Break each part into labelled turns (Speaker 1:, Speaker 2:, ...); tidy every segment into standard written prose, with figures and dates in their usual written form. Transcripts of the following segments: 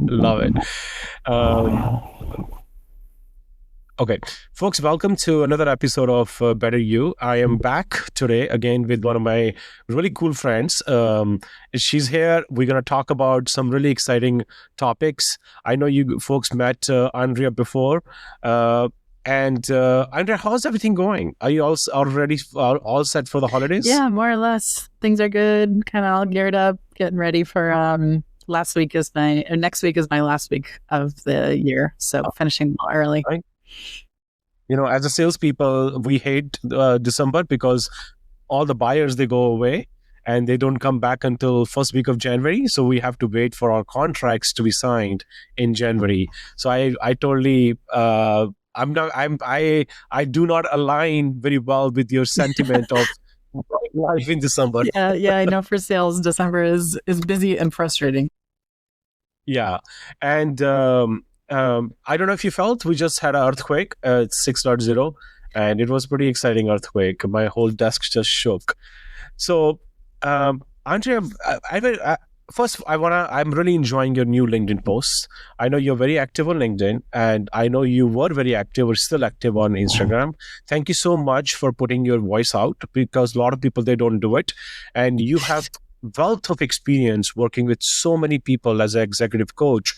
Speaker 1: Love it. Um, okay, folks, welcome to another episode of Better You. I am back today again with one of my really cool friends. She's here. We're going to talk about some really exciting topics. I know you folks met Andrea before. And Andrea, how's everything going? Are you already all set for the holidays?
Speaker 2: Yeah, more or less. Things are good. Kind of all geared up, getting ready for next week is my last week of the year. So finishing early.
Speaker 1: Right. As a salespeople, we hate December because all the buyers, they go away and they don't come back until first week of January. So we have to wait for our contracts to be signed in January. So I totally I do not align very well with your sentiment of life in December.
Speaker 2: Yeah, I know for sales, December is busy and frustrating.
Speaker 1: Yeah. And I don't know if you felt, we just had an earthquake, it's 6.0, and it was pretty exciting earthquake. My whole desk just shook. So, Andrea, first, I'm really enjoying your new LinkedIn posts. I know you're very active on LinkedIn, and I know you were very active or still active on Instagram. Thank you so much for putting your voice out, because a lot of people, they don't do it. And you have wealth of experience working with so many people as an executive coach.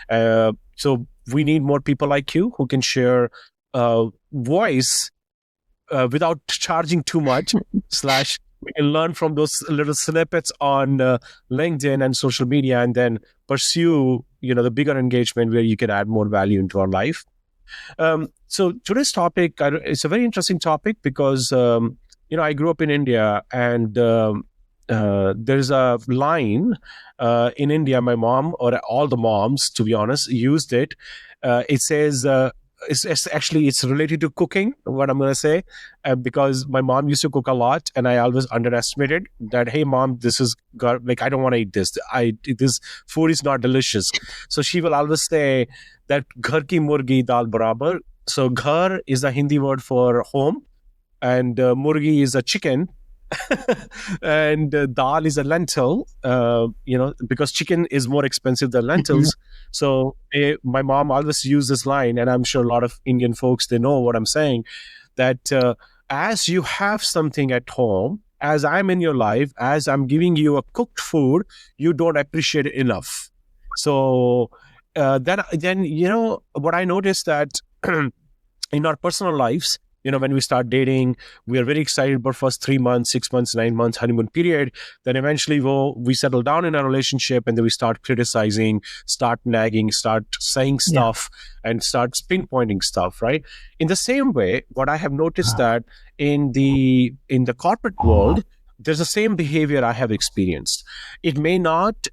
Speaker 1: So we need more people like you who can share voice without charging too much. Slash, we can learn from those little snippets on LinkedIn and social media, and then pursue, the bigger engagement where you can add more value into our life. So today's topic, it's a very interesting topic because, I grew up in India, and there's a line in India. My mom, or all the moms, to be honest, used it. It says, it's related to cooking, what I'm going to say, because my mom used to cook a lot, and I always underestimated that. Hey, mom, this is like, I don't want to eat this. This food is not delicious. So she will always say that Ghar ki Murgi Daal Barabar. So Ghar is a Hindi word for home, and Murgi is a chicken, and dal is a lentil, because chicken is more expensive than lentils. So my mom always used this line, and I'm sure a lot of Indian folks, they know what I'm saying, that as you have something at home, as I'm in your life, as I'm giving you a cooked food, you don't appreciate it enough. So then what I noticed, that in our personal lives, when we start dating, we are very excited about first 3 months, 6 months, 9 months, honeymoon period. Then eventually we settle down in a relationship, and then we start criticizing, start nagging, start saying stuff, and start pinpointing stuff, right? In the same way, what I have noticed that in the corporate world, there's the same behavior I have experienced. It may not,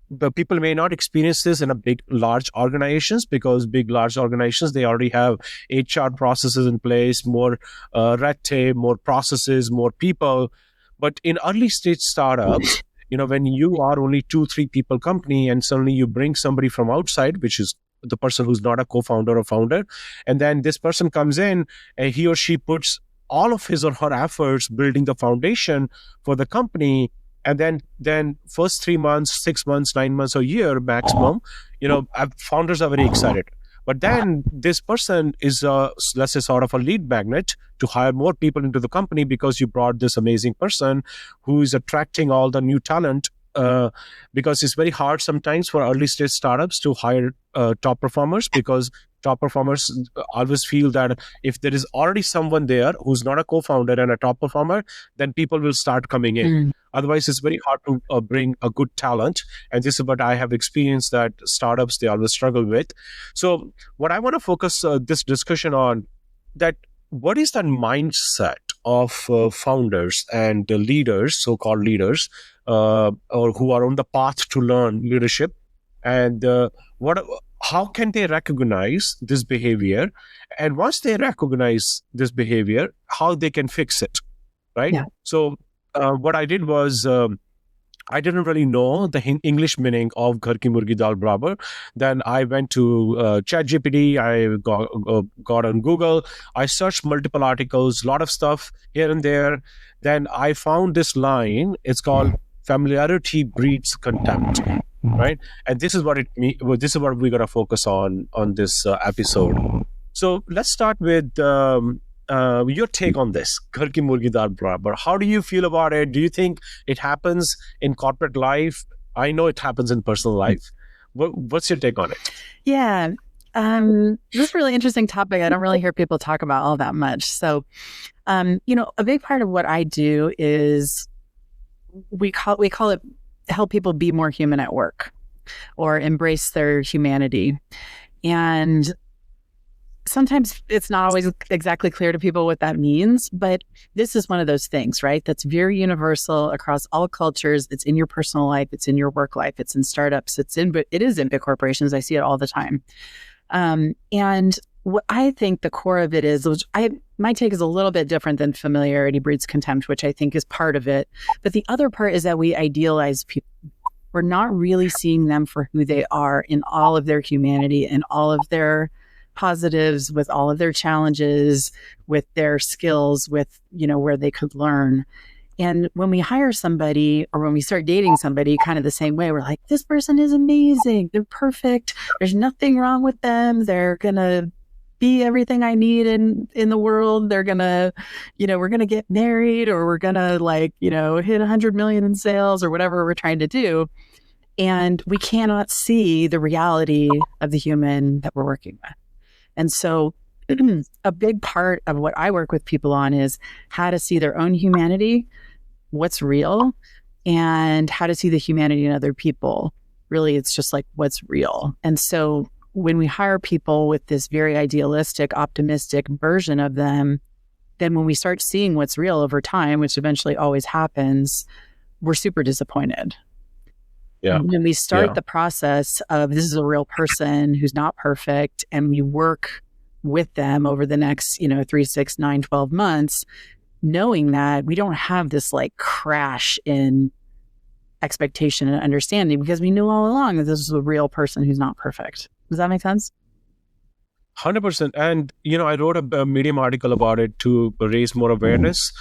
Speaker 1: but people may not experience this in a large organizations, because large organizations, they already have HR processes in place, more red tape, more processes, more people. But in early stage startups, when you are only 2-3 people company, and suddenly you bring somebody from outside, which is the person who's not a co-founder or founder, and then this person comes in, and he or she puts all of his or her efforts building the foundation for the company. And then first 3 months, 6 months, 9 months, or a year maximum, founders are very excited. But then this person is, let's say, sort of a lead magnet to hire more people into the company, because you brought this amazing person who is attracting all the new talent. Because it's very hard sometimes for early stage startups to hire top performers, because top performers always feel that if there is already someone there who's not a co-founder and a top performer, then people will start coming in. Otherwise, it's very hard to bring a good talent. And this is what I have experienced, that startups, they always struggle with. So what I want to focus this discussion on, that what is that mindset of founders and leaders, so-called leaders, or who are on the path to learn leadership, and how can they recognize this behavior, and once they recognize this behavior, how they can fix it, right?
Speaker 2: Yeah.
Speaker 1: So what I did was, I didn't really know the English meaning of Ghar ki Murgi Dal Barabar. Then I went to ChatGPT, I got on Google, I searched multiple articles, a lot of stuff here and there. Then I found this line, it's called "Familiarity breeds contempt." right? And this is what this is what we're going to focus on this episode. So let's start with your take on this. Ghar ki murgi dal barabar. How do you feel about it? Do you think it happens in corporate life? I know it happens in personal life. What's your take on it?
Speaker 2: Yeah. This is a really interesting topic. I don't really hear people talk about all that much. So, a big part of what I do is we call it help people be more human at work or embrace their humanity. And sometimes it's not always exactly clear to people what that means, but this is one of those things, right? That's very universal across all cultures. It's in your personal life. It's in your work life. It's in startups. It is in big corporations. I see it all the time. And what I think the core of it is, my take is a little bit different than familiarity breeds contempt, which I think is part of it. But the other part is that we idealize people. We're not really seeing them for who they are in all of their humanity and all of their positives, with all of their challenges, with their skills, with, where they could learn. And when we hire somebody or when we start dating somebody kind of the same way, we're like, this person is amazing. They're perfect. There's nothing wrong with them. They're going to be everything I need in the world. They're going to, we're going to get married, or we're going to hit 100 million in sales, or whatever we're trying to do. And we cannot see the reality of the human that we're working with. And so a big part of what I work with people on is how to see their own humanity, what's real, and how to see the humanity in other people. Really, it's just like what's real. And so when we hire people with this very idealistic, optimistic version of them, then when we start seeing what's real over time, which eventually always happens, we're super disappointed.
Speaker 1: Yeah.
Speaker 2: When we start the process of this is a real person who's not perfect, and we work with them over the next, 3, 6, 9, 12 months, knowing that we don't have this crash in expectation and understanding, because we knew all along that this is a real person who's not perfect. Does that make sense?
Speaker 1: 100%. And, I wrote a Medium article about it to raise more awareness,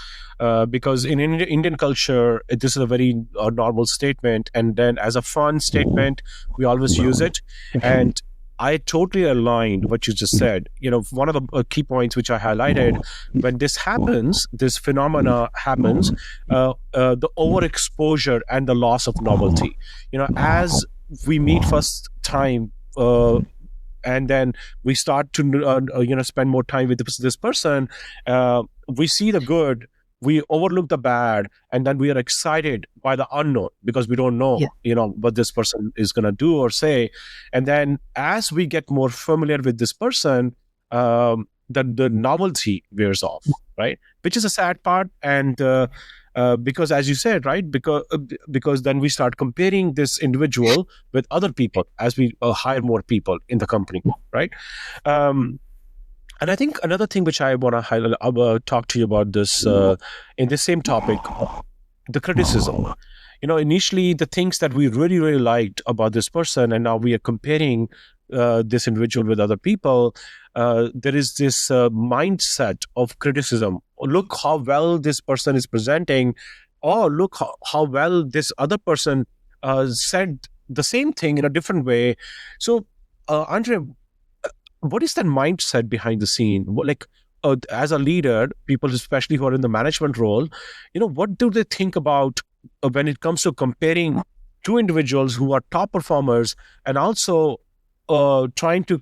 Speaker 1: because in Indian culture, this is a very normal statement. And then as a fun statement, we always use it. And I totally aligned what you just said. One of the key points which I highlighted, when this happens, this phenomena happens, the overexposure and the loss of novelty. As we meet first time, and then we start to spend more time with this person, we see the good, we overlook the bad, and then we are excited by the unknown because we don't know what this person is going to do or say. And then as we get more familiar with this person, the novelty wears off, right? Which is a sad part. And because, as you said, right, because then we start comparing this individual with other people as we hire more people in the company, right? And I think another thing which I want to highlight, talk to you about this in the same topic, the criticism. Initially the things that we really, really liked about this person, and now we are comparing this individual with other people. There is this mindset of criticism. Look how well this person is presenting. Oh, look how well this other person said the same thing in a different way. So, Andrea, what is that mindset behind the scene? As a leader, people especially who are in the management role, what do they think about when it comes to comparing two individuals who are top performers and also trying to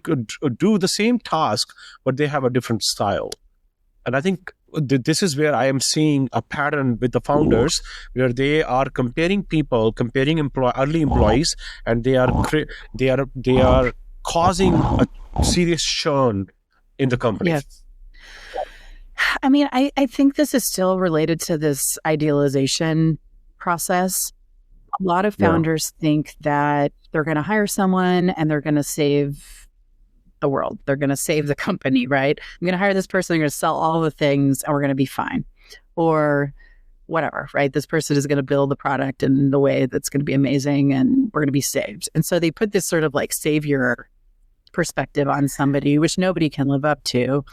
Speaker 1: do the same task, but they have a different style? And I think this is where I am seeing a pattern with the founders, where they are comparing early employees, and they are causing a serious churn in the company.
Speaker 2: Yes. I mean, I think this is still related to this idealization process. A lot of founders think that they're going to hire someone and they're going to save the world. They're going to save the company, right? I'm going to hire this person, they're going to sell all the things, and we're going to be fine. Or whatever, right? This person is going to build the product in the way that's going to be amazing, and we're going to be saved. And so they put this sort of savior perspective on somebody, which nobody can live up to.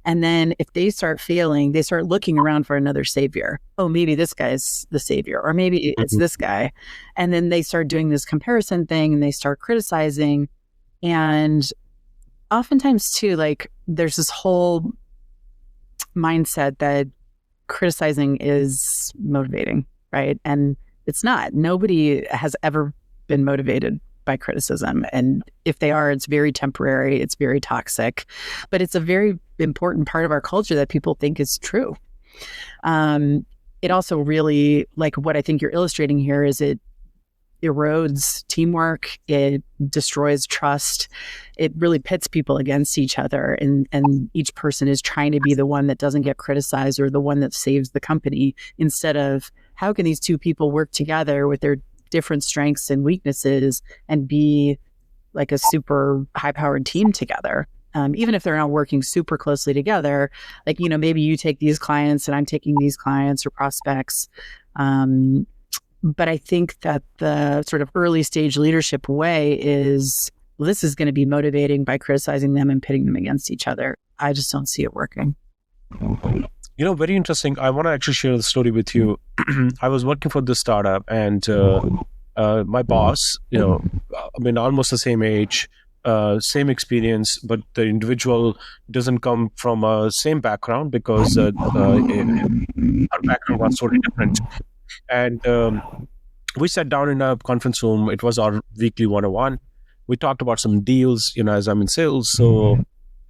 Speaker 2: And then if they start failing, they start looking around for another savior. Oh, maybe this guy's the savior, or maybe it's this guy. And then they start doing this comparison thing and they start criticizing. And oftentimes too, like there's this whole mindset that criticizing is motivating, right? And it's not. Nobody has ever been motivated by criticism. And if they are, it's very temporary, it's very toxic, but it's a very important part of our culture that people think is true. It also really, like what I think you're illustrating here is it erodes teamwork, it destroys trust, it really pits people against each other, and each person is trying to be the one that doesn't get criticized or the one that saves the company, instead of how can these two people work together with their different strengths and weaknesses and be like a super high-powered team together. Even if they're not working super closely together, like, you know, maybe you take these clients and I'm taking these clients or prospects. But I think that the sort of early stage leadership way is, well, this is going to be motivating by criticizing them and pitting them against each other. I just don't see it working.
Speaker 1: You know, very interesting. I want to actually share the story with you. I was working for this startup, and my boss, you know, I mean, almost the same age, same experience, but the individual doesn't come from a same background because our background was totally different. And we sat down in a conference room. It was our weekly 101. We talked about some deals, you know, as I'm in sales. So,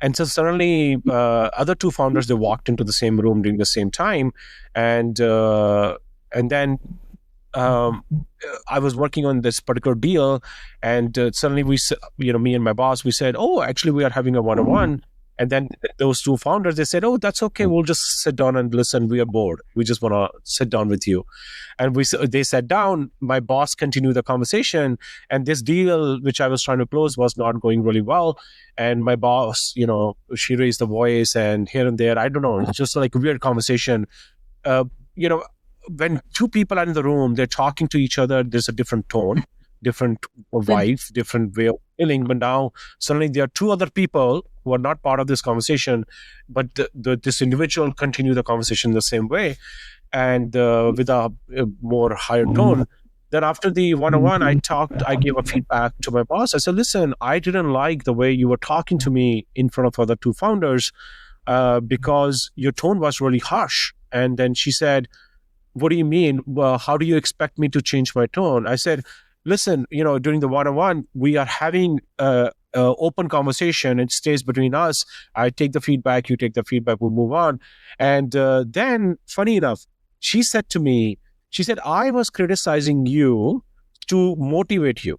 Speaker 1: and so suddenly other two founders, they walked into the same room during the same time. And then I was working on this particular deal, and suddenly me and my boss, we said, oh, actually we are having a 101. And then those two founders, they said, oh, that's okay. We'll just sit down and listen. We are bored. We just want to sit down with you. And they sat down. My boss continued the conversation. And this deal, which I was trying to close, was not going really well. And my boss, you know, she raised the voice, and here and there, I don't know, it's just like a weird conversation. You know, when two people are in the room, they're talking to each other, there's a different tone, different vibe, different way of feeling. But now suddenly there are two other people who are not part of this conversation, but this individual continue the conversation the same way, and with a more higher tone. Then after the 101, I gave a feedback to my boss. I said, listen, I didn't like the way you were talking to me in front of other two founders because your tone was really harsh. And then she said, what do you mean? Well, how do you expect me to change my tone? I said, listen, you know, during the 101, we are having open conversation. It stays between us. I take the feedback, you take the feedback, we'll move on. And then, funny enough, she said to me, she said, I was criticizing you to motivate you.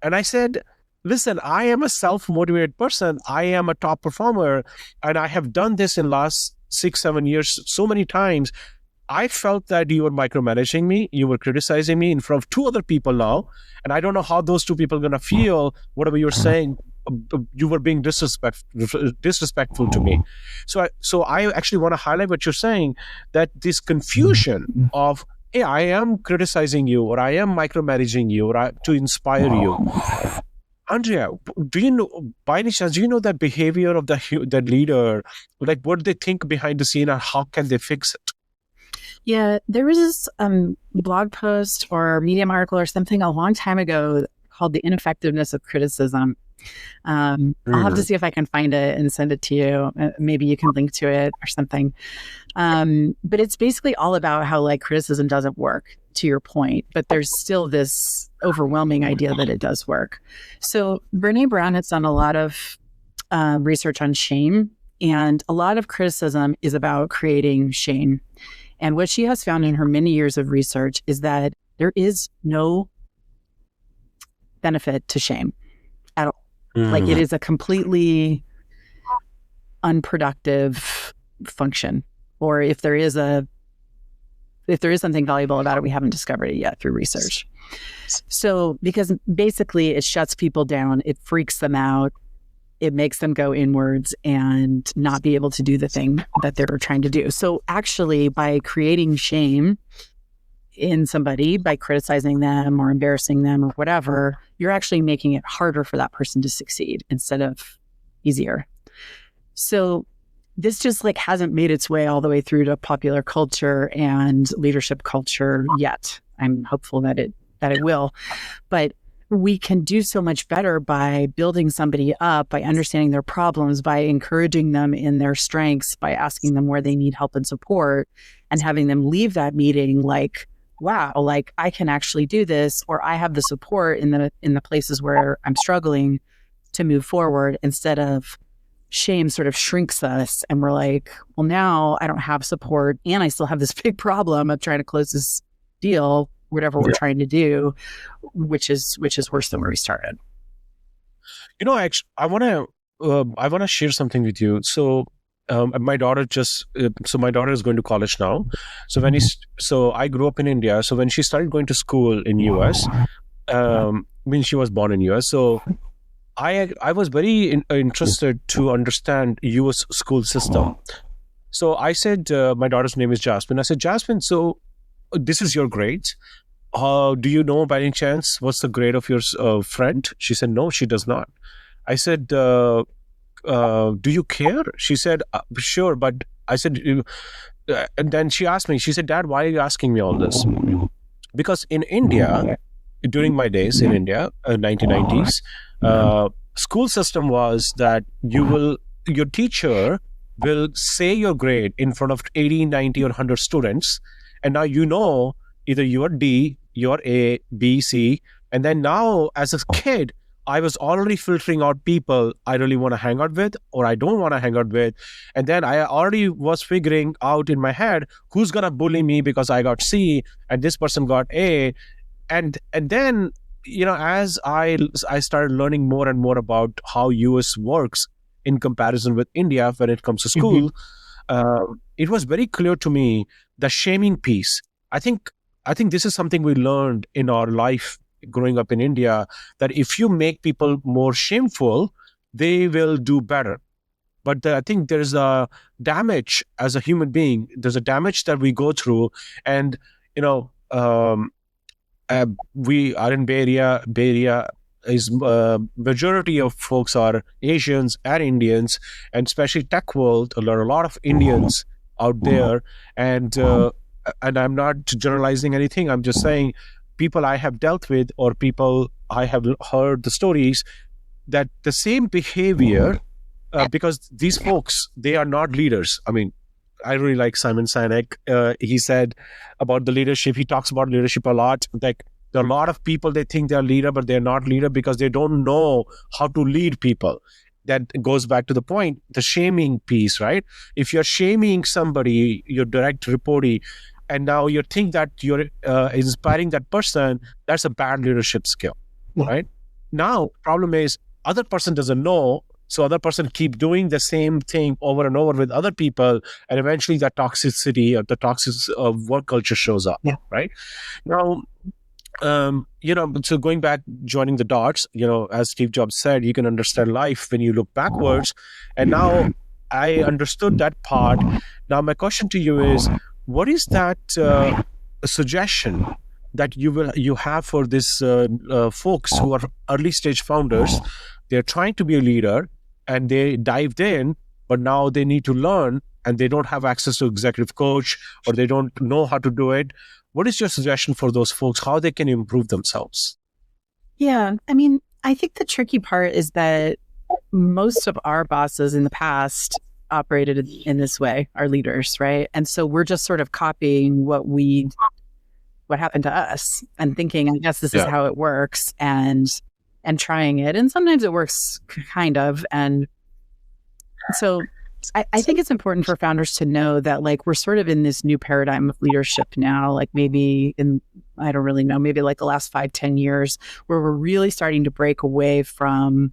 Speaker 1: And I said, listen, I am a self-motivated person. I am a top performer. And I have done this in last 6-7 years so many times. I felt that you were micromanaging me. You were criticizing me in front of two other people now. And I don't know how those two people are going to feel, whatever you're saying. You were being disrespectful to me. So I actually want to highlight what you're saying, that this confusion of, hey, I am criticizing you, or I am micromanaging you, or to inspire you. Andrea, do you know, by any chance, do you know that behavior of that leader, like what they think behind the scene, and how can they fix it?
Speaker 2: Yeah, there was this blog post or Medium article or something a long time ago called The Ineffectiveness of Criticism. I'll have to see if I can find it and send it to you. Maybe you can link to it or something. But it's basically all about how like criticism doesn't work, to your point, but there's still this overwhelming idea that it does work. So Brene Brown has done a lot of research on shame, and a lot of criticism is about creating shame. And what she has found in her many years of research is that there is no benefit to shame at all. Like it is a completely unproductive function. Or if there is something valuable about it, we haven't discovered it yet through research. So because basically it shuts people down, it freaks them out, it makes them go inwards and not be able to do the thing that they're trying to do. So actually, by creating shame in somebody, by criticizing them or embarrassing them or whatever, you're actually making it harder for that person to succeed instead of easier. So this just like hasn't made its way all the way through to popular culture and leadership culture yet. I'm hopeful that it will, but we can do so much better by building somebody up, by understanding their problems, by encouraging them in their strengths, by asking them where they need help and support, and having them leave that meeting like, wow, like I can actually do this, or I have the support in the places where I'm struggling to move forward, instead of shame sort of shrinks us and we're like, well, now I don't have support and I still have this big problem of trying to close this deal, whatever we're trying to do, which is worse than where we started.
Speaker 1: Actually, I want to share something with you. So my daughter is going to college now. So so I grew up in India. So when she started going to school in US, when she was born in US, so I was very interested to understand US school system. So I said, my daughter's name is Jasmine. I said, Jasmine, so this is your grades. Do you know by any chance what's the grade of your friend? She said, no, she does not. I said, do you care? She said, sure. But I said, and then she asked me, she said, Dad, why are you asking me all this? Because in India, during my days in India, 1990s, school system was that your teacher will say your grade in front of 80, 90 or 100 students. And now either you're D, you're A, B, C. And then now as a kid, I was already filtering out people I really want to hang out with or I don't want to hang out with. And then I already was figuring out in my head who's going to bully me because I got C and this person got A. And then, as I started learning more and more about how US works in comparison with India when it comes to school, it was very clear to me the shaming piece. I think this is something we learned in our life growing up in India, that if you make people more shameful, they will do better. But I think there's a damage as a human being. There's a damage that we go through, and we are in Bay Area. Bay Area is majority of folks are Asians and Indians, and especially tech world. There are a lot of Indians out there, and I'm not generalizing anything. I'm just saying people I have dealt with or people I have heard the stories that the same behavior, because these folks, they are not leaders. I mean, I really like Simon Sinek. He said about the leadership, he talks about leadership a lot. Like there are a lot of people, they think they're leader, but they're not leader because they don't know how to lead people. That goes back to the point, the shaming piece, right? If you're shaming somebody, your direct reportee, and now you think that you're inspiring that person, that's a bad leadership skill, right? Now, problem is other person doesn't know, so other person keep doing the same thing over and over with other people, and eventually that toxicity or the toxic work culture shows up, right? Now, so going back, joining the dots, as Steve Jobs said, you can understand life when you look backwards. And now I understood that part. Now my question to you is, what is that suggestion that you have for this folks who are early stage founders? They're trying to be a leader and they dived in, but now they need to learn and they don't have access to executive coach or they don't know how to do it. What is your suggestion for those folks, how they can improve themselves?
Speaker 2: Yeah, I mean, I think the tricky part is that most of our bosses in the past operated in this way, our leaders, right? And so we're just sort of copying what happened to us and thinking, I guess this is how it works, and trying it. And sometimes it works kind of. And so I think it's important for founders to know that like we're sort of in this new paradigm of leadership now, like maybe I don't really know, maybe like the last 5-10 years, where we're really starting to break away from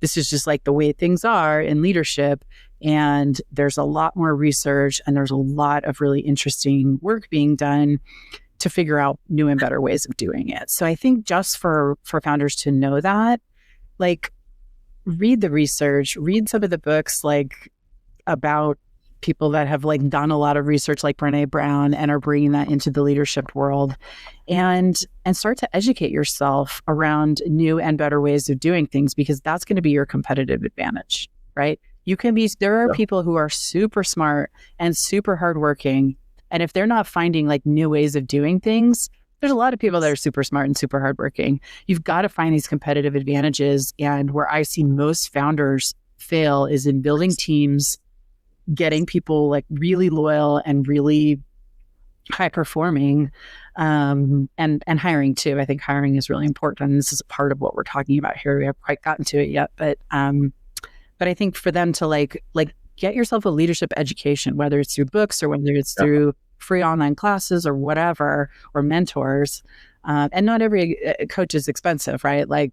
Speaker 2: this is just like the way things are in leadership. And there's a lot more research and there's a lot of really interesting work being done to figure out new and better ways of doing it. So I think just for founders to know that, like, read the research, read some of the books like about people that have like done a lot of research like Brené Brown and are bringing that into the leadership world, and start to educate yourself around new and better ways of doing things, because that's going to be your competitive advantage, right? There are
Speaker 1: Yeah.
Speaker 2: people who are super smart and super hardworking. And if they're not finding like new ways of doing things, there's a lot of people that are super smart and super hardworking. You've got to find these competitive advantages. And where I see most founders fail is in building teams, getting people like really loyal and really high performing, and hiring too. I think hiring is really important. And this is a part of what we're talking about here. We haven't quite gotten to it yet, but I think for them to like get yourself a leadership education, whether it's through books or whether it's through free online classes or whatever, or mentors. And not every coach is expensive, right? Like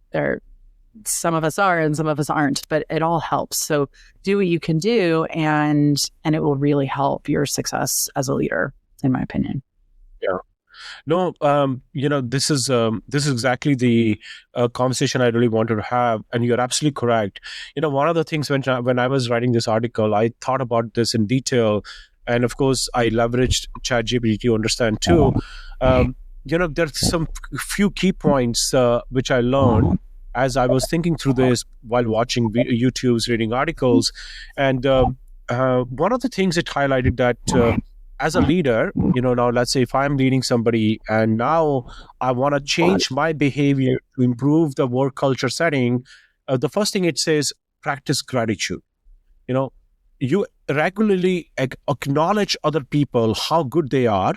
Speaker 2: some of us are and some of us aren't, but it all helps. So do what you can do, and it will really help your success as a leader, in my opinion.
Speaker 1: Yeah. No, this is exactly the conversation I really wanted to have, and you're absolutely correct. One of the things when I was writing this article, I thought about this in detail, and of course, I leveraged ChatGPT to understand too. There's some few key points which I learned as I was thinking through this while watching YouTube's, reading articles, and one of the things it highlighted that. As a leader, now let's say if I'm leading somebody and now I want to change my behavior to improve the work culture setting, the first thing it says, practice gratitude. You regularly acknowledge other people, how good they are,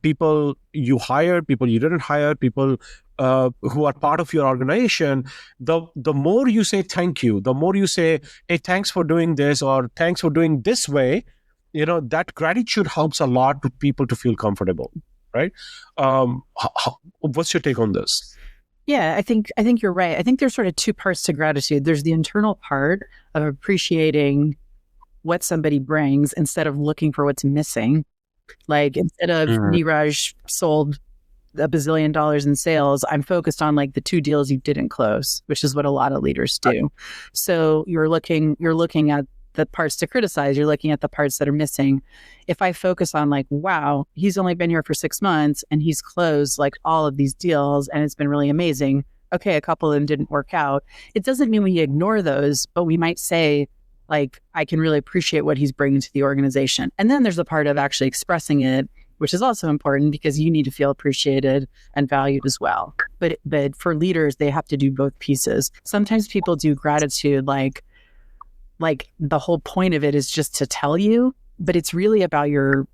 Speaker 1: people you hired, people you didn't hire, people who are part of your organization. The more you say thank you, the more you say, hey, thanks for doing this, or thanks for doing this way, that gratitude helps a lot to people to feel comfortable, right? What's your take on this?
Speaker 2: Yeah, I think you're right. I think there's sort of two parts to gratitude. There's the internal part of appreciating what somebody brings instead of looking for what's missing. Like instead of Niraj sold $1 bazillion in sales, I'm focused on like the 2 deals you didn't close, which is what a lot of leaders do. So you're looking at the parts to criticize, you're looking at the parts that are missing. If I focus on like, wow, he's only been here for 6 months and he's closed like all of these deals and it's been really amazing. Okay, a couple of them didn't work out. It doesn't mean we ignore those, but we might say, like, I can really appreciate what he's bringing to the organization. And then there's the part of actually expressing it, which is also important because you need to feel appreciated and valued as well. But for leaders, they have to do both pieces. Sometimes people do gratitude like the whole point of it is just to tell you, but it's really about your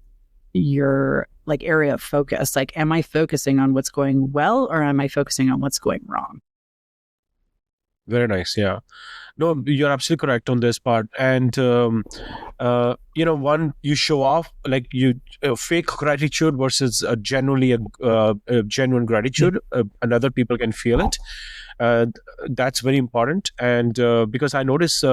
Speaker 2: like area of focus. Like, am I focusing on what's going well or am I focusing on what's going wrong?
Speaker 1: Very nice. Yeah. No, you're absolutely correct on this part. And, one, you show off, like you fake gratitude versus genuinely a genuine gratitude, and other people can feel it. That's very important. And because I notice,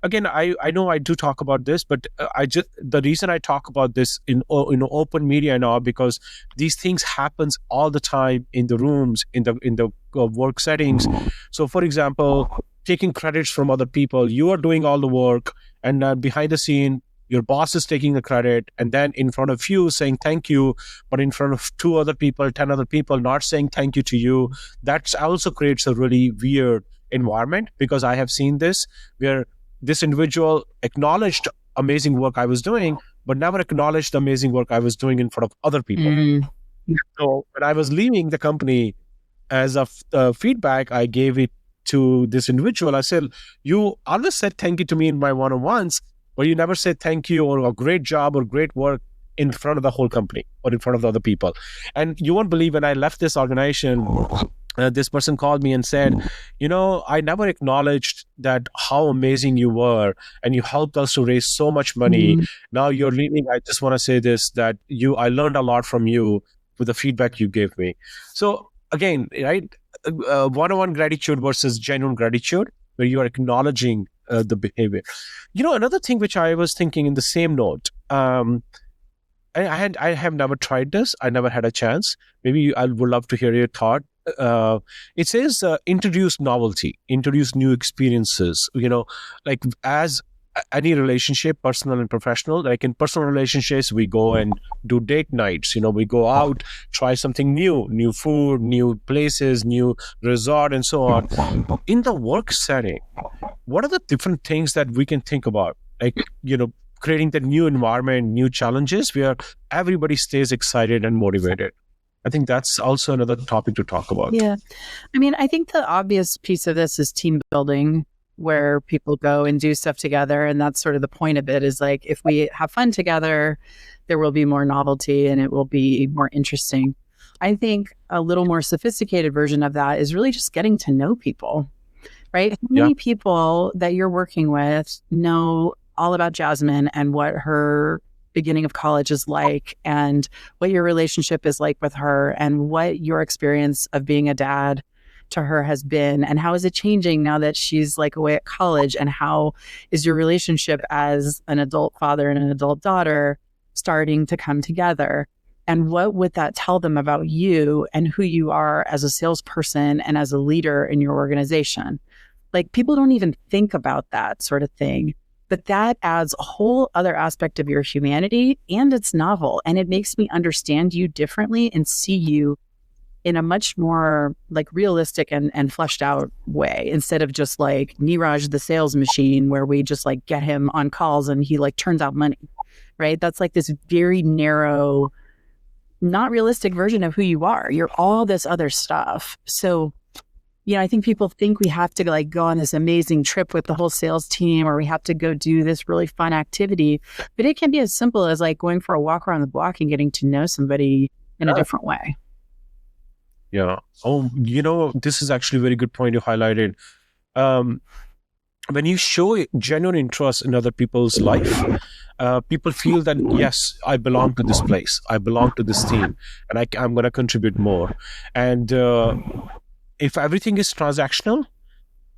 Speaker 1: again, I know I do talk about this, but the reason I talk about this in open media now, because these things happens all the time in the rooms, in the work settings. So, for example, taking credits from other people, you are doing all the work, and behind the scene, your boss is taking the credit, and then in front of you saying thank you, but in front of 2 other people, 10 other people not saying thank you to you. That also creates a really weird environment, because I have seen this where this individual acknowledged amazing work I was doing, but never acknowledged the amazing work I was doing in front of other people. So when I was leaving the company, as a feedback, I gave it to this individual. I said, you always said thank you to me in my one-on-ones, but you never said thank you or a great job or great work in front of the whole company or in front of the other people. And you won't believe, when I left this organization, this person called me and said, I never acknowledged that how amazing you were, and you helped us to raise so much money. Now you're leaving. I just want to say this, that I learned a lot from you with the feedback you gave me. So again, right, one-on-one gratitude versus genuine gratitude, where you are acknowledging the behavior. Another thing which I was thinking in the same note, I have never tried this. I never had a chance. Maybe I would love to hear your thought. It says introduce novelty, introduce new experiences. Like as any relationship, personal and professional. Like in personal relationships, we go and do date nights. We go out, try something new food, new places, new resort, and so on. In the work setting, what are the different things that we can think about? Like, creating the new environment, new challenges where everybody stays excited and motivated. I think that's also another topic to talk about.
Speaker 2: Yeah. I mean, I think the obvious piece of this is team building, where people go and do stuff together. And that's sort of the point of it, is like, if we have fun together, there will be more novelty and it will be more interesting. I think a little more sophisticated version of that is really just getting to know people, right? How many people that you're working with know all about Jasmine and what her beginning of college is like, and what your relationship is like with her, and what your experience of being a dad to her has been, and how is it changing now that she's like away at college, and how is your relationship as an adult father and an adult daughter starting to come together, and what would that tell them about you and who you are as a salesperson and as a leader in your organization. Like, people don't even think about that sort of thing, but that adds a whole other aspect of your humanity, and it's novel, and it makes me understand you differently and see you in a much more like realistic and fleshed out way, instead of just like Niraj the sales machine, where we just like get him on calls and he like turns out money, right? That's like this very narrow, not realistic version of who you are. You're all this other stuff. So, I think people think we have to like go on this amazing trip with the whole sales team, or we have to go do this really fun activity, but it can be as simple as like going for a walk around the block and getting to know somebody in a different way.
Speaker 1: Yeah. Oh, this is actually a very good point you highlighted. When you show genuine interest in other people's life, people feel that, yes, I belong to this place, I belong to this team, and I'm going to contribute more. And if everything is transactional,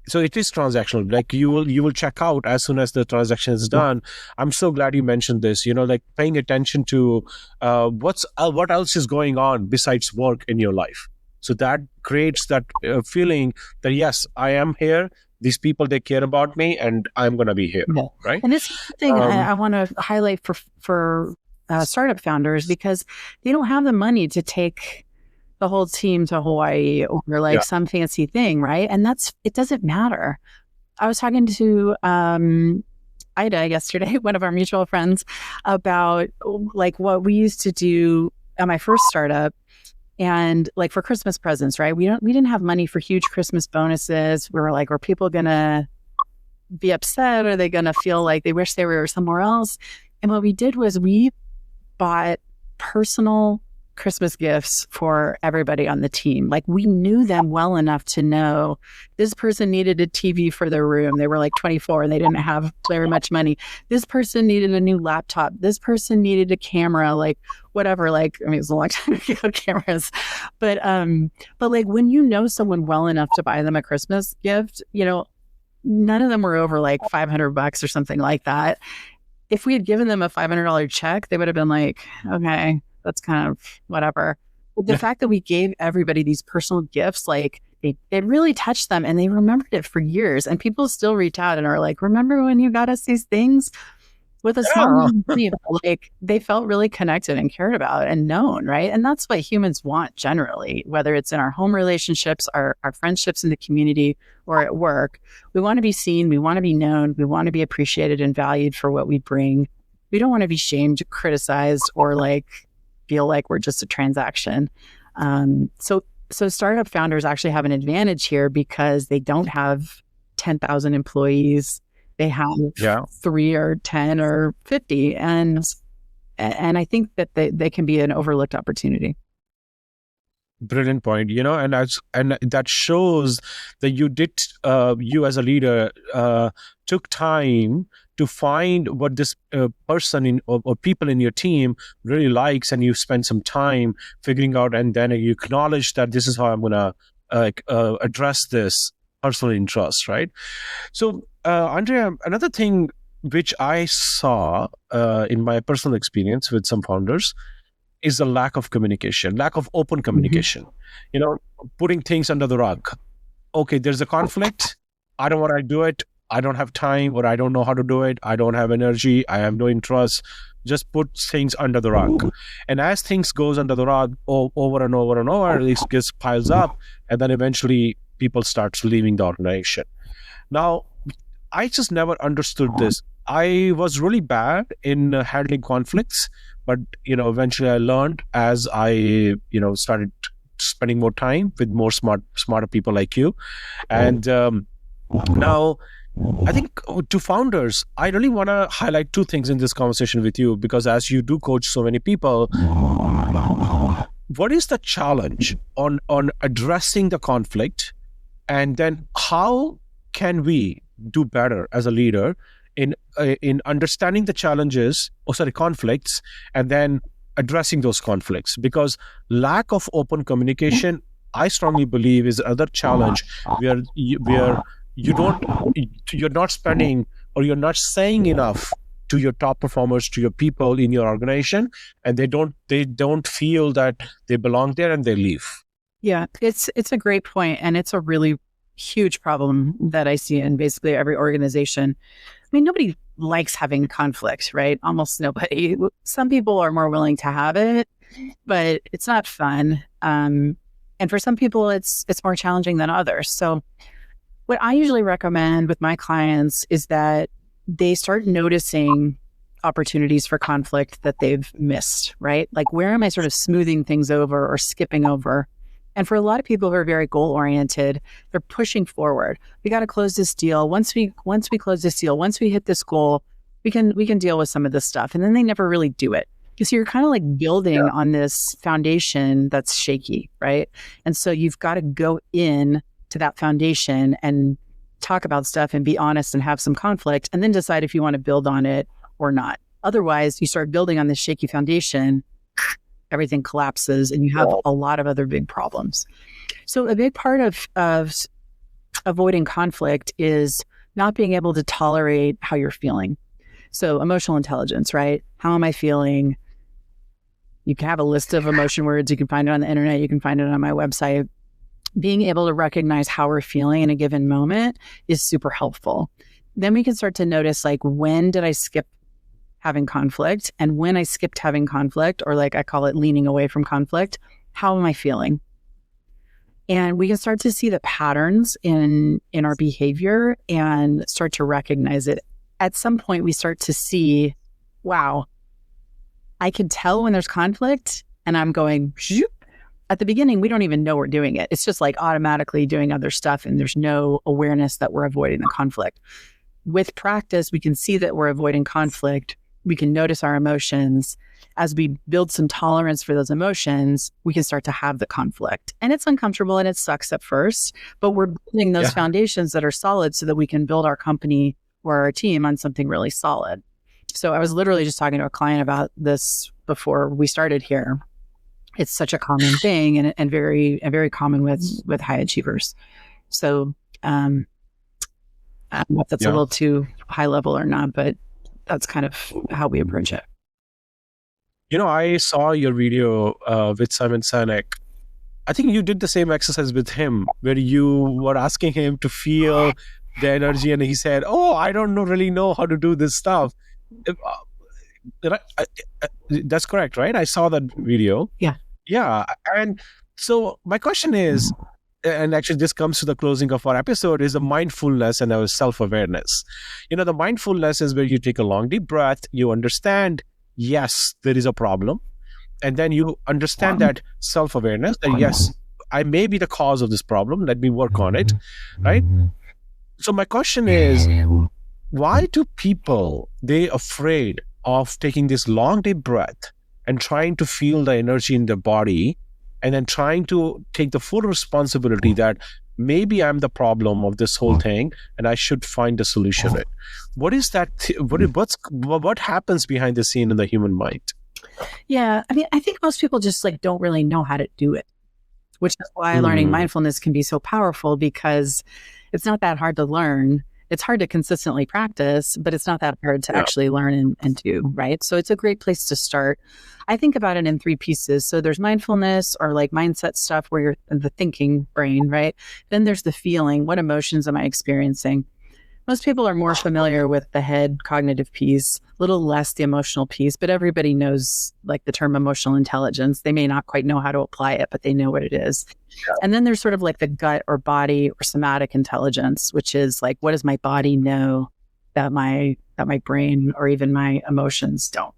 Speaker 1: so it is transactional. Like, you will check out as soon as the transaction is done. I'm so glad you mentioned this. Like paying attention to what else is going on besides work in your life. So that creates that feeling that, yes, I am here. These people, they care about me, and I'm going to be here, right?
Speaker 2: And this is the thing I want to highlight for startup founders, because they don't have the money to take the whole team to Hawaii or like some fancy thing, right? And it doesn't matter. I was talking to Ida yesterday, one of our mutual friends, about like what we used to do at my first startup. And like for Christmas presents, right? We didn't have money for huge Christmas bonuses. We were like, are people gonna be upset? Are they gonna feel like they wish they were somewhere else? And what we did was we bought personal Christmas gifts for everybody on the team. Like, we knew them well enough to know this person needed a TV for their room. They were like 24 and they didn't have very much money. This person needed a new laptop. This person needed a camera, like whatever. Like, I mean, it was a long time ago, cameras. But like, when you know someone well enough to buy them a Christmas gift, none of them were over like $500 or something like that. If we had given them a $500 check, they would have been like, okay, that's kind of whatever. But the fact that we gave everybody these personal gifts, like it really touched them, and they remembered it for years. And people still reach out and are like, remember when you got us these things? With a small money, like they felt really connected and cared about and known, right? And that's what humans want generally, whether it's in our home relationships, our friendships in the community, or at work. We want to be seen, we want to be known, we want to be appreciated and valued for what we bring. We don't want to be shamed, criticized, or like feel like we're just a transaction. So startup founders actually have an advantage here, because they don't have 10,000 employees. They have 3 or 10 or 50. And I think that they can be an overlooked opportunity.
Speaker 1: Brilliant point. And that shows that you as a leader took time to find what this person or people in your team really likes, and you spend some time figuring out, and then you acknowledge that this is how I'm going to address this personal interest, right? So, Andrea, another thing which I saw in my personal experience with some founders is the lack of communication, lack of open communication. Putting things under the rug. Okay, there's a conflict. I don't want to do it. I don't have time, or I don't know how to do it. I don't have energy. I have no interest. Just put things under the rug. And as things goes under the rug over and over and over, it just piles up. And then eventually people start leaving the organization. Now, I just never understood this. I was really bad in handling conflicts, but eventually I learned as I started spending more time with more smarter people like you. And now I think to founders, I really want to highlight two things in this conversation with you, because as you do coach so many people, what is the challenge on addressing the conflict, and then how can we do better as a leader in understanding the challenges, conflicts, and then addressing those conflicts? Because lack of open communication, I strongly believe, is another challenge where you're not spending, or you're not saying enough to your top performers, to your people in your organization, and they don't feel that they belong there, and they leave.
Speaker 2: Yeah, it's a great point, and it's a really huge problem that I see in basically every organization. I mean, nobody likes having conflict, right? Almost nobody. Some people are more willing to have it, but it's not fun. And for some people, it's more challenging than others. So what I usually recommend with my clients is that they start noticing opportunities for conflict that they've missed, right? Like, where am I sort of smoothing things over or skipping over? And for a lot of people who are very goal-oriented, they're pushing forward. We got to close this deal. Once we close this deal, once we hit this goal, we can deal with some of this stuff. And then they never really do it. So you're kind of like building on this foundation that's shaky, right? And so you've got to go in to that foundation and talk about stuff and be honest and have some conflict, and then decide if you want to build on it or not. Otherwise, you start building on this shaky foundation, everything collapses, and you have a lot of other big problems. So a big part of avoiding conflict is not being able to tolerate how you're feeling. So emotional intelligence, right? How am I feeling? You can have a list of emotion words. You can find it on the internet. You can find it on my website. Being able to recognize how we're feeling in a given moment is super helpful. Then we can start to notice, like, when did I skip having conflict? And when I skipped having conflict, or like I call it leaning away from conflict, how am I feeling? And we can start to see the patterns in our behavior and start to recognize it. At some point, we start to see, wow, I can tell when there's conflict, and I'm going, shoop. At the beginning, we don't even know we're doing it. It's just like automatically doing other stuff, and there's no awareness that we're avoiding the conflict. With practice, we can see that we're avoiding conflict. We can notice our emotions. As we build some tolerance for those emotions, we can start to have the conflict. And it's uncomfortable and it sucks at first, but we're building those foundations that are solid so that we can build our company or our team on something really solid. So I was literally just talking to a client about this before we started here. It's such a common thing, and very common with high achievers. So I don't know if that's a little too high level or not, but that's kind of how we approach it.
Speaker 1: I saw your video with Simon Sinek. I think you did the same exercise with him, where you were asking him to feel the energy, and he said, "Oh, I don't really know how to do this stuff." That's correct, right? I saw that video. Yeah. And so my question is, and actually this comes to the closing of our episode, is the mindfulness and our self-awareness. The mindfulness is where you take a long, deep breath, you understand, yes, there is a problem. And then you understand that self-awareness, that yes, I may be the cause of this problem. Let me work on it, right? So my question is, why do people, they afraid of taking this long, deep breath and trying to feel the energy in their body, and then trying to take the full responsibility that maybe I'm the problem of this whole thing and I should find a solution to it? What is that? What happens behind the scene in the human mind?
Speaker 2: Yeah, I mean, I think most people just don't really know how to do it, which is why learning mindfulness can be so powerful, because it's not that hard to learn. It's hard to consistently practice, but it's not that hard to actually learn and do, right? So it's a great place to start. I think about it in 3 pieces. So there's mindfulness, or like mindset stuff, where you're the thinking brain, right? Then there's the feeling. What emotions am I experiencing? most people are more familiar with the head cognitive piece, a little less the emotional piece, but everybody knows like the term emotional intelligence. They may not quite know how to apply it, but they know what it is. And then there's sort of like the gut or body or somatic intelligence, which is like, what does my body know that my brain or even my emotions don't?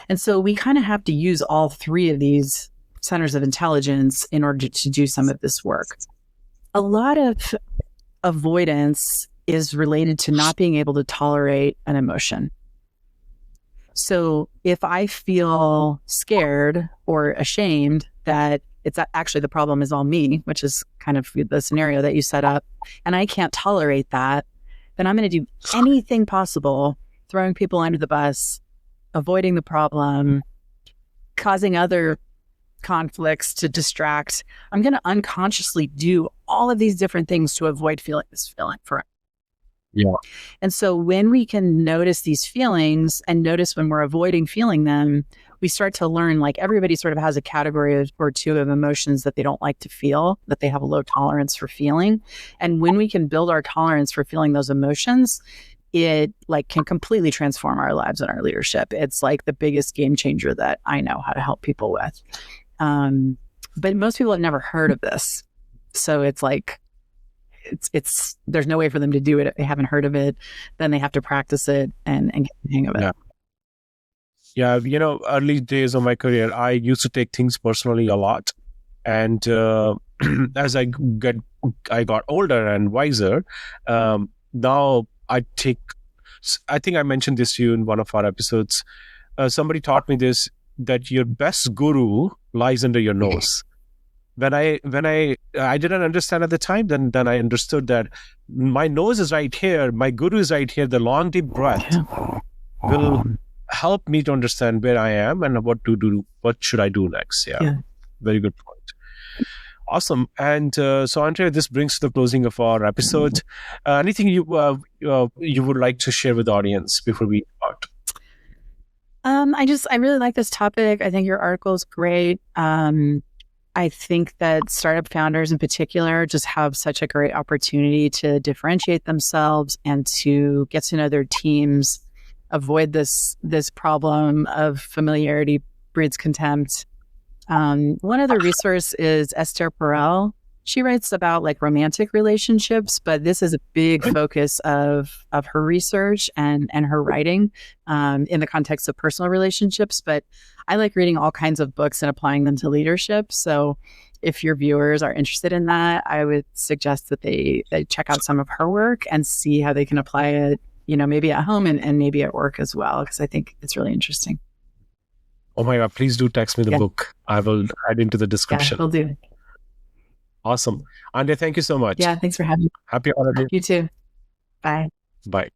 Speaker 2: And so we kind of have to use all three of these centers of intelligence in order to do some of this work. A lot of avoidance is related to not being able to tolerate an emotion. So if I feel scared or ashamed that it's actually the problem is all me, which is kind of the scenario that you set up, and I can't tolerate that, then I'm going to do anything possible, throwing people under the bus, avoiding the problem, causing other conflicts to distract. I'm going to unconsciously do all of these different things to avoid feeling this feeling for it.
Speaker 1: Yeah.
Speaker 2: And so when we can notice these feelings and notice when we're avoiding feeling them, we start to learn like everybody sort of has a category or two of emotions that they don't like to feel, that they have a low tolerance for feeling. And when we can build our tolerance for feeling those emotions, it like can completely transform our lives and our leadership. It's like the biggest game changer that I know how to help people with. But most people have never heard of this. So it's like, it's there's no way for them to do it if they haven't heard of it. Then they have to practice it and get the hang of it.
Speaker 1: Yeah. Early days of my career, I used to take things personally a lot. And as I got older and wiser, now I think I mentioned this to you in one of our episodes. Somebody taught me this, that your best guru lies under your nose. When I didn't understand at the time, then I understood that my nose is right here, my guru is right here. The long deep breath will help me to understand where I am and what to do. What should I do next? Yeah. Very good point. Awesome. And so, Andrea, this brings to the closing of our episode. Anything you would like to share with the audience before we start?
Speaker 2: I really like this topic. I think your article is great. I think that startup founders in particular just have such a great opportunity to differentiate themselves and to get to know their teams, avoid this problem of familiarity breeds contempt. One other resource is Esther Perel. She writes about like romantic relationships, but this is a big focus of her research and her writing in the context of personal relationships. But I like reading all kinds of books and applying them to leadership. So if your viewers are interested in that, I would suggest that they check out some of her work and see how they can apply it, maybe at home and maybe at work as well, because I think it's really interesting.
Speaker 1: Oh my God, please do text me the book. I will add into the description.
Speaker 2: Yeah, will do.
Speaker 1: Awesome. Andrea, thank you so much.
Speaker 2: Yeah, thanks for having me.
Speaker 1: Happy holidays.
Speaker 2: You too. Bye.
Speaker 1: Bye.